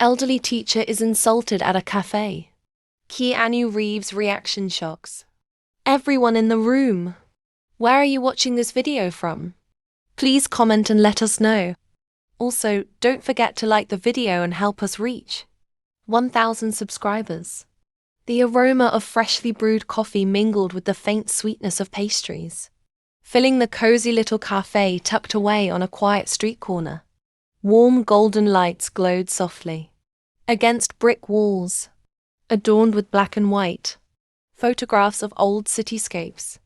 Elderly teacher is insulted at a cafe. Keanu Reeves reaction shocks. Everyone in the room. Where are you watching this video from? Please comment and let us know. Also, don't forget to like the video and help us reach 1,000 subscribers. The aroma of freshly brewed coffee mingled with the faint sweetness of pastries, filling the cozy little cafe tucked away on a quiet street corner. Warm golden lights glowed softly against brick walls, adorned with black and white photographs of old cityscapes.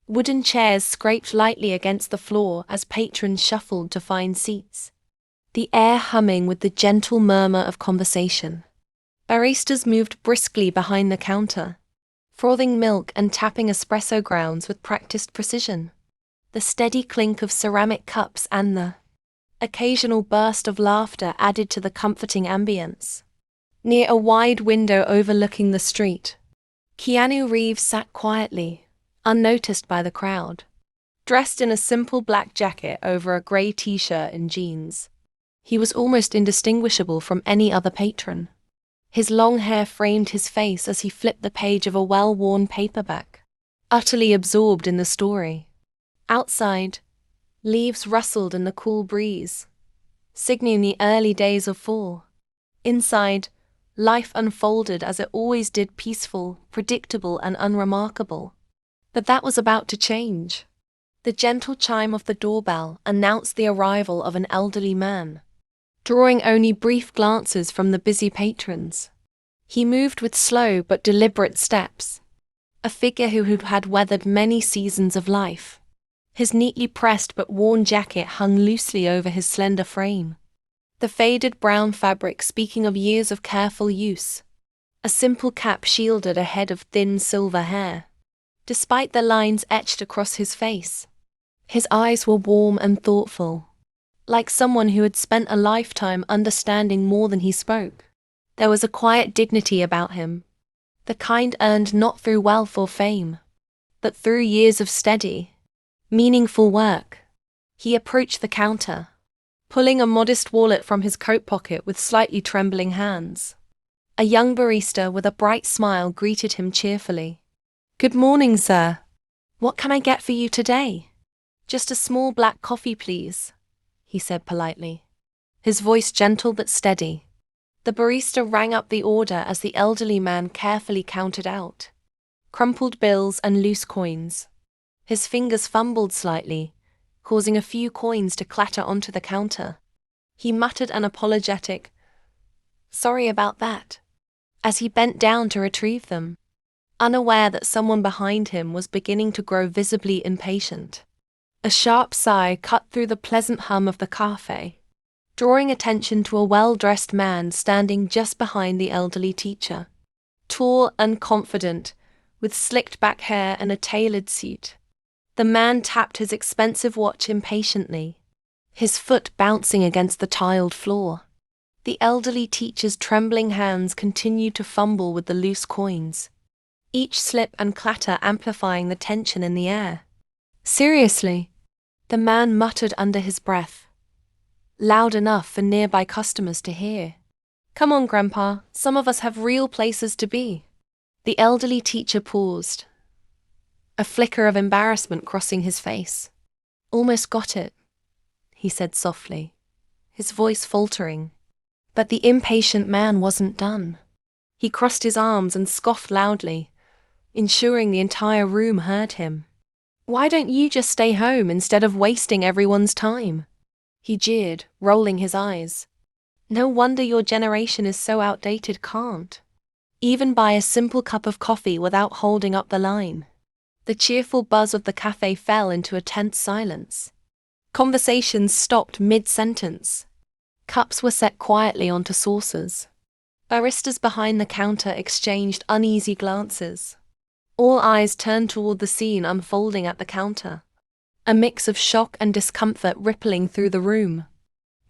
Wooden chairs scraped lightly against the floor as patrons shuffled to find seats, the air humming with the gentle murmur of conversation. Baristas moved briskly behind the counter, frothing milk and tapping espresso grounds with practiced precision. The steady clink of ceramic cups and the occasional burst of laughter added to the comforting ambience. Near a wide window overlooking the street, Keanu Reeves sat quietly, unnoticed by the crowd, dressed in a simple black jacket over a grey t-shirt and jeans. He was almost indistinguishable from any other patron. His long hair framed his face as he flipped the page of a well-worn paperback, utterly absorbed in the story. Outside, leaves rustled in the cool breeze, signaling the early days of fall. Inside, life unfolded as it always did, peaceful, predictable, and unremarkable. But that was about to change. The gentle chime of the doorbell announced the arrival of an elderly man, drawing only brief glances from the busy patrons. He moved with slow but deliberate steps, a figure who had weathered many seasons of life. His neatly pressed but worn jacket hung loosely over his slender frame, the faded brown fabric speaking of years of careful use. A simple cap shielded a head of thin silver hair. Despite the lines etched across his face, his eyes were warm and thoughtful, like someone who had spent a lifetime understanding more than he spoke. There was a quiet dignity about him, the kind earned not through wealth or fame, but through years of steady, meaningful work. He approached the counter, pulling a modest wallet from his coat pocket with slightly trembling hands. A young barista with a bright smile greeted him cheerfully. "Good morning, sir. What can I get for you today?" "Just a small black coffee, please," he said politely, his voice gentle but steady. The barista rang up the order as the elderly man carefully counted out crumpled bills and loose coins. His fingers fumbled slightly, causing a few coins to clatter onto the counter. He muttered an apologetic, "Sorry about that," as he bent down to retrieve them, unaware that someone behind him was beginning to grow visibly impatient. A sharp sigh cut through the pleasant hum of the cafe, drawing attention to a well-dressed man standing just behind the elderly teacher. Tall and confident, with slicked-back hair and a tailored suit, the man tapped his expensive watch impatiently, his foot bouncing against the tiled floor. The elderly teacher's trembling hands continued to fumble with the loose coins, each slip and clatter amplifying the tension in the air. "Seriously," the man muttered under his breath, loud enough for nearby customers to hear. "Come on, Grandpa, some of us have real places to be." The elderly teacher paused, a flicker of embarrassment crossing his face. "Almost got it," he said softly, his voice faltering. But the impatient man wasn't done. He crossed his arms and scoffed loudly, ensuring the entire room heard him. "Why don't you just stay home instead of wasting everyone's time?" he jeered, rolling his eyes. "No wonder your generation is so outdated, can't even buy a simple cup of coffee without holding up the line." The cheerful buzz of the cafe fell into a tense silence. Conversations stopped mid-sentence. Cups were set quietly onto saucers. Baristas behind the counter exchanged uneasy glances. All eyes turned toward the scene unfolding at the counter, a mix of shock and discomfort rippling through the room.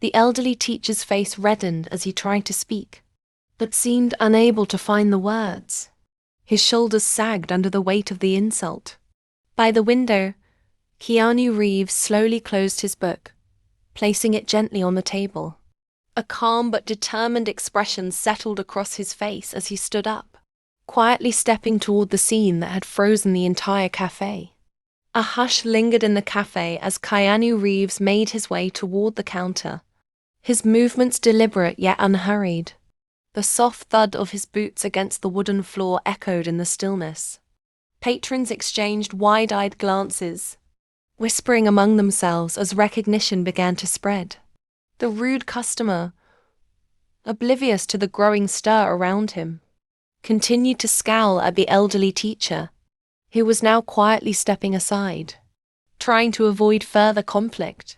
The elderly teacher's face reddened as he tried to speak, but seemed unable to find the words. His shoulders sagged under the weight of the insult. By the window, Keanu Reeves slowly closed his book, placing it gently on the table. A calm but determined expression settled across his face as he stood up, quietly stepping toward the scene that had frozen the entire cafe. A hush lingered in the cafe as Keanu Reeves made his way toward the counter, his movements deliberate yet unhurried. The soft thud of his boots against the wooden floor echoed in the stillness. Patrons exchanged wide-eyed glances, whispering among themselves as recognition began to spread. The rude customer, oblivious to the growing stir around him, continued to scowl at the elderly teacher, who was now quietly stepping aside, trying to avoid further conflict.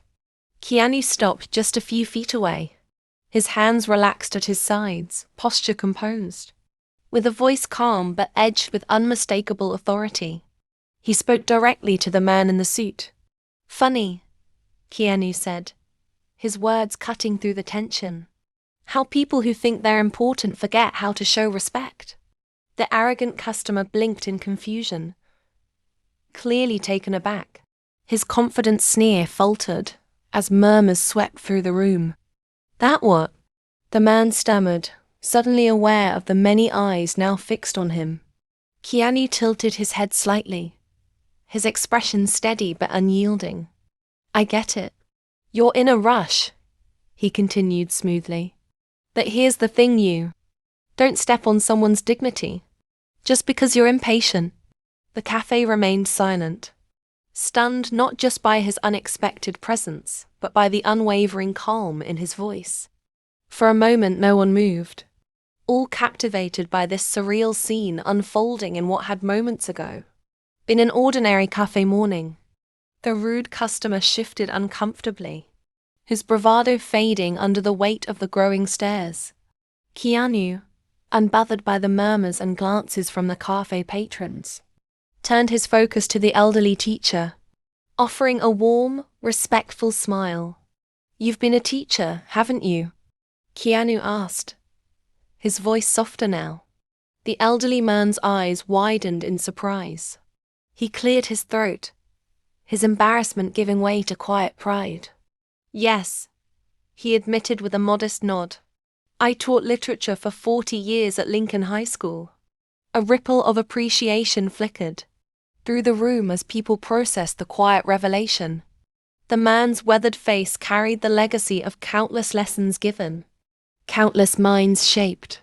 Keanu stopped just a few feet away, his hands relaxed at his sides, posture composed. With a voice calm but edged with unmistakable authority, he spoke directly to the man in the suit. "Funny," Keanu said, his words cutting through the tension. "How people who think they're important forget how to show respect." The arrogant customer blinked in confusion, clearly taken aback. His confident sneer faltered as murmurs swept through the room. "That what?" the man stammered, suddenly aware of the many eyes now fixed on him. Keanu tilted his head slightly, his expression steady but unyielding. "I get it. You're in a rush," he continued smoothly. "But here's the thing, you don't step on someone's dignity just because you're impatient." The cafe remained silent, stunned not just by his unexpected presence, but by the unwavering calm in his voice. For a moment no one moved, all captivated by this surreal scene unfolding in what had moments ago been an ordinary cafe morning. The rude customer shifted uncomfortably, his bravado fading under the weight of the growing stares. Keanu, unbothered by the murmurs and glances from the cafe patrons, turned his focus to the elderly teacher, offering a warm, respectful smile. "You've been a teacher, haven't you?" Keanu asked, his voice softer now. The elderly man's eyes widened in surprise. He cleared his throat, his embarrassment giving way to quiet pride. "Yes," he admitted with a modest nod. "I taught literature for 40 years at Lincoln High School." A ripple of appreciation flickered through the room as people processed the quiet revelation. The man's weathered face carried the legacy of countless lessons given, countless minds shaped.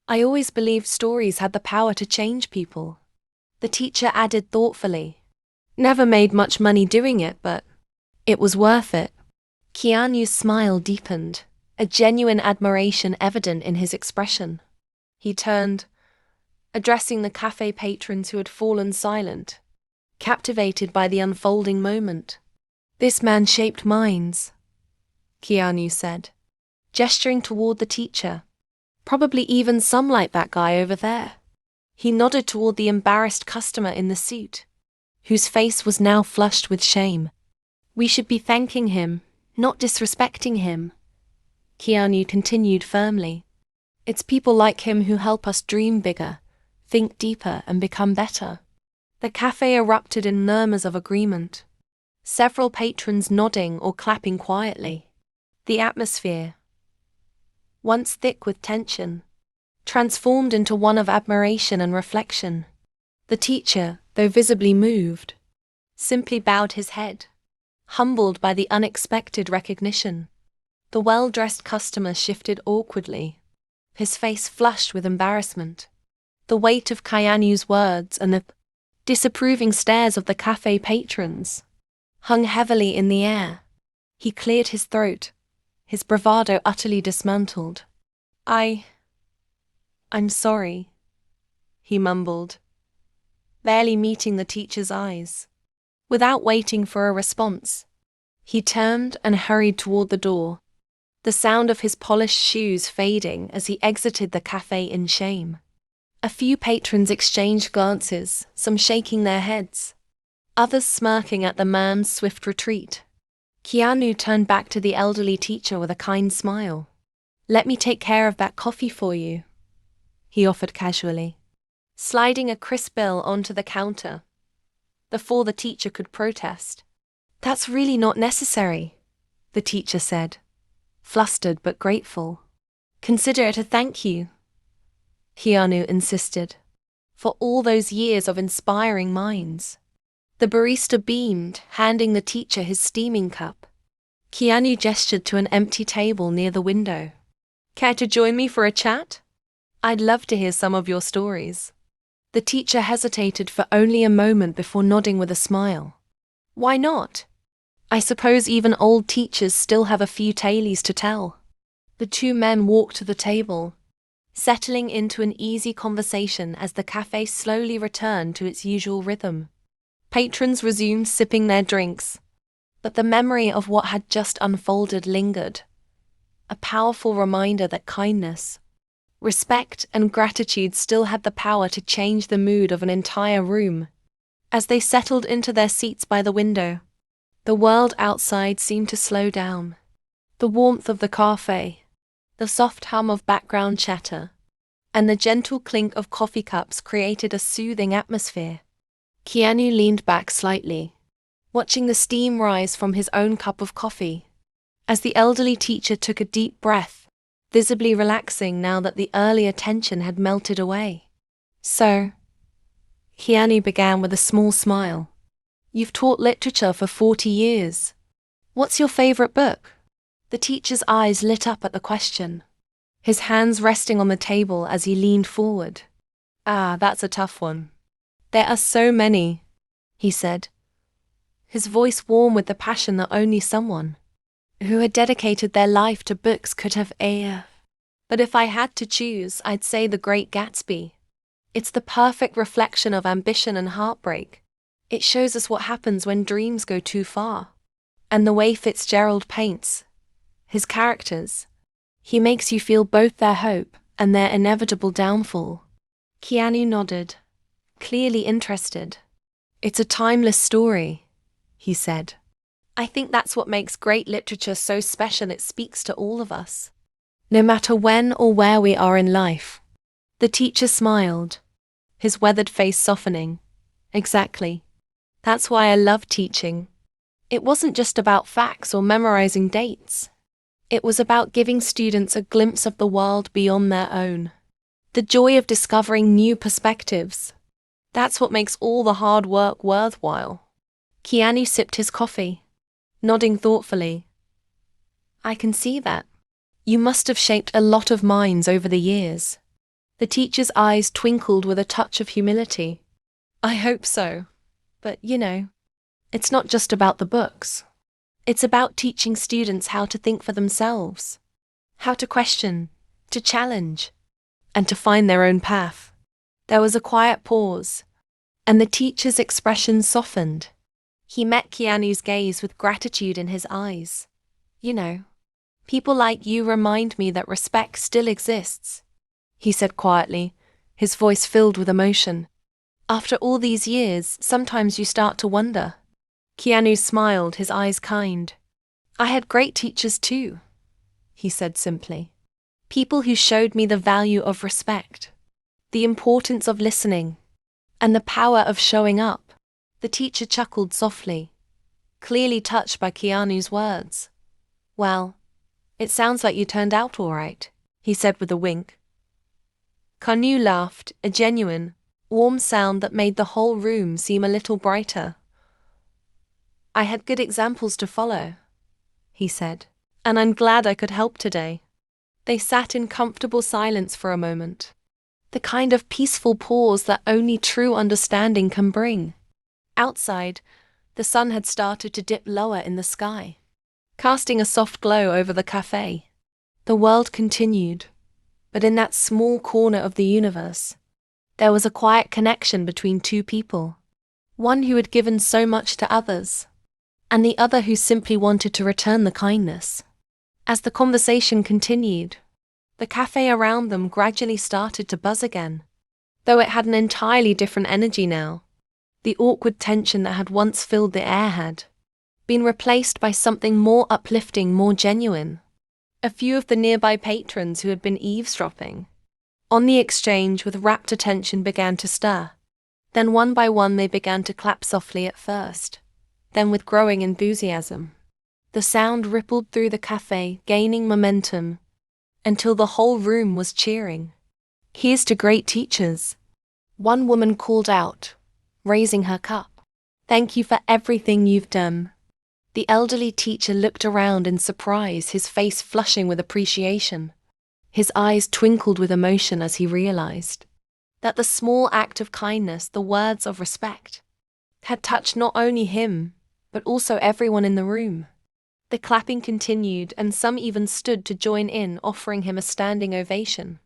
"I always believed stories had the power to change people," the teacher added thoughtfully. "Never made much money doing it, but it was worth it." Keanu's smile deepened, a genuine admiration evident in his expression. He turned, addressing the cafe patrons who had fallen silent, captivated by the unfolding moment. "This man shaped minds," Keanu said, gesturing toward the teacher. "Probably even some like that guy over there." He nodded toward the embarrassed customer in the suit, whose face was now flushed with shame. "We should be thanking him, not disrespecting him," Keanu continued firmly. "It's people like him who help us dream bigger, think deeper, and become better." The cafe erupted in murmurs of agreement, several patrons nodding or clapping quietly. The atmosphere, once thick with tension, transformed into one of admiration and reflection. The teacher, though visibly moved, simply bowed his head, humbled by the unexpected recognition. The well-dressed customer shifted awkwardly, his face flushed with embarrassment. The weight of Keanu's words and the disapproving stares of the cafe patrons hung heavily in the air. He cleared his throat, his bravado utterly dismantled. I'm sorry," he mumbled, barely meeting the teacher's eyes. Without waiting for a response, he turned and hurried toward the door, the sound of his polished shoes fading as he exited the cafe in shame. A few patrons exchanged glances, some shaking their heads, others smirking at the man's swift retreat. Keanu turned back to the elderly teacher with a kind smile. "Let me take care of that coffee for you," he offered casually, sliding a crisp bill onto the counter before the teacher could protest. "That's really not necessary," the teacher said, flustered but grateful. Consider it a thank you, Keanu insisted, for all those years of inspiring minds. The barista beamed, handing the teacher his steaming cup. Keanu gestured to an empty table near the window. Care to join me for a chat? I'd love to hear some of your stories. The teacher hesitated for only a moment before nodding with a smile. Why not? I suppose even old teachers still have a few tales to tell. The two men walked to the table, settling into an easy conversation as the cafe slowly returned to its usual rhythm. Patrons resumed sipping their drinks, but the memory of what had just unfolded lingered, a powerful reminder that kindness, respect, and gratitude still had the power to change the mood of an entire room. As they settled into their seats by the window, the world outside seemed to slow down. The warmth of the cafe, the soft hum of background chatter, and the gentle clink of coffee cups created a soothing atmosphere. Keanu leaned back slightly, watching the steam rise from his own cup of coffee, as the elderly teacher took a deep breath, visibly relaxing now that the earlier tension had melted away. So, Keanu began with a small smile. You've taught literature for 40 years. What's your favorite book? The teacher's eyes lit up at the question, his hands resting on the table as he leaned forward. That's a tough one. There are so many, he said, his voice warm with the passion that only someone who had dedicated their life to books could have. But if I had to choose, I'd say The Great Gatsby. It's the perfect reflection of ambition and heartbreak. It shows us what happens when dreams go too far. And the way Fitzgerald paints his characters, he makes you feel both their hope and their inevitable downfall. Keanu nodded, clearly interested. It's a timeless story, he said. I think that's what makes great literature so special. It speaks to all of us, no matter when or where we are in life. The teacher smiled, his weathered face softening. Exactly. That's why I love teaching. It wasn't just about facts or memorizing dates. It was about giving students a glimpse of the world beyond their own. The joy of discovering new perspectives. That's what makes all the hard work worthwhile. Keanu sipped his coffee, nodding thoughtfully. I can see that. You must have shaped a lot of minds over the years. The teacher's eyes twinkled with a touch of humility. I hope so. But, it's not just about the books. It's about teaching students how to think for themselves, how to question, to challenge, and to find their own path. There was a quiet pause, and the teacher's expression softened. He met Keanu's gaze with gratitude in his eyes. People like you remind me that respect still exists, he said quietly, his voice filled with emotion. After all these years, sometimes you start to wonder. Keanu smiled, his eyes kind. I had great teachers too, he said simply. People who showed me the value of respect, the importance of listening, and the power of showing up. The teacher chuckled softly, clearly touched by Keanu's words. Well, it sounds like you turned out all right, he said with a wink. Keanu laughed, a genuine, warm sound that made the whole room seem a little brighter. I had good examples to follow, he said, and I'm glad I could help today. They sat in comfortable silence for a moment, the kind of peaceful pause that only true understanding can bring. Outside, the sun had started to dip lower in the sky, casting a soft glow over the cafe. The world continued, but in that small corner of the universe, there was a quiet connection between two people, one who had given so much to others, and the other who simply wanted to return the kindness. As the conversation continued, the cafe around them gradually started to buzz again, though it had an entirely different energy now. The awkward tension that had once filled the air had been replaced by something more uplifting, more genuine. A few of the nearby patrons who had been eavesdropping on the exchange with rapt attention began to stir. Then one by one they began to clap softly at first, then with growing enthusiasm. The sound rippled through the cafe, gaining momentum, until the whole room was cheering. "Here's to great teachers," one woman called out, raising her cup. "Thank you for everything you've done." The elderly teacher looked around in surprise, his face flushing with appreciation. His eyes twinkled with emotion as he realized that the small act of kindness, the words of respect, had touched not only him, but also everyone in the room. The clapping continued, and some even stood to join in, offering him a standing ovation.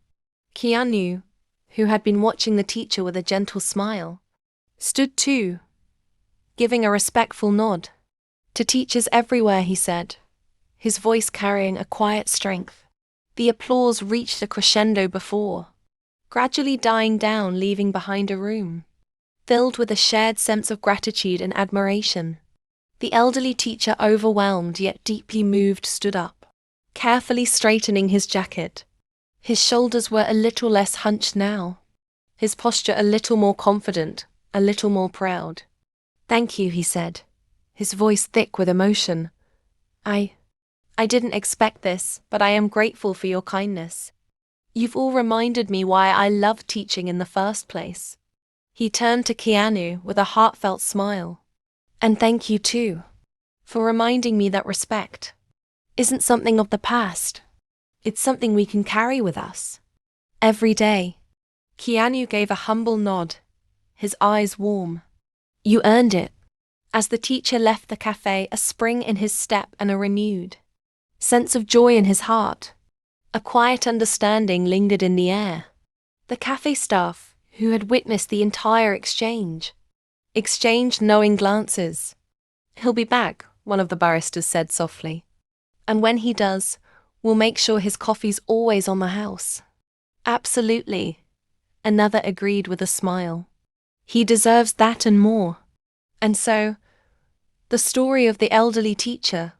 Keanu, who had been watching the teacher with a gentle smile, stood too, giving a respectful nod. "To teachers everywhere," he said, his voice carrying a quiet strength. The applause reached a crescendo before gradually dying down, leaving behind a room filled with a shared sense of gratitude and admiration. The elderly teacher, overwhelmed yet deeply moved, stood up, carefully straightening his jacket. His shoulders were a little less hunched now, his posture a little more confident, a little more proud. "Thank you," he said, his voice thick with emotion. I didn't expect this, but I am grateful for your kindness. You've all reminded me why I loved teaching in the first place." He turned to Keanu with a heartfelt smile. "And thank you too, for reminding me that respect isn't something of the past. It's something we can carry with us every day." Keanu gave a humble nod, his eyes warm. "You earned it." As the teacher left the cafe, a spring in his step and a renewed sense of joy in his heart. A quiet understanding lingered in the air. The cafe staff, who had witnessed the entire exchange, exchanged knowing glances. "He'll be back," one of the baristas said softly. "And when he does, we'll make sure his coffee's always on the house." "Absolutely," another agreed with a smile. "He deserves that and more." And so, the story of the elderly teacher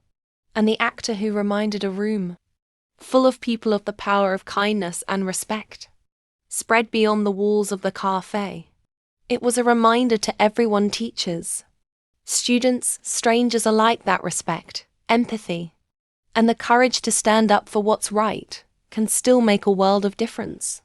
and the actor who reminded a room full of people of the power of kindness and respect spread beyond the walls of the café. It was a reminder to everyone, teachers, students, strangers alike, that respect, empathy, and the courage to stand up for what's right can still make a world of difference.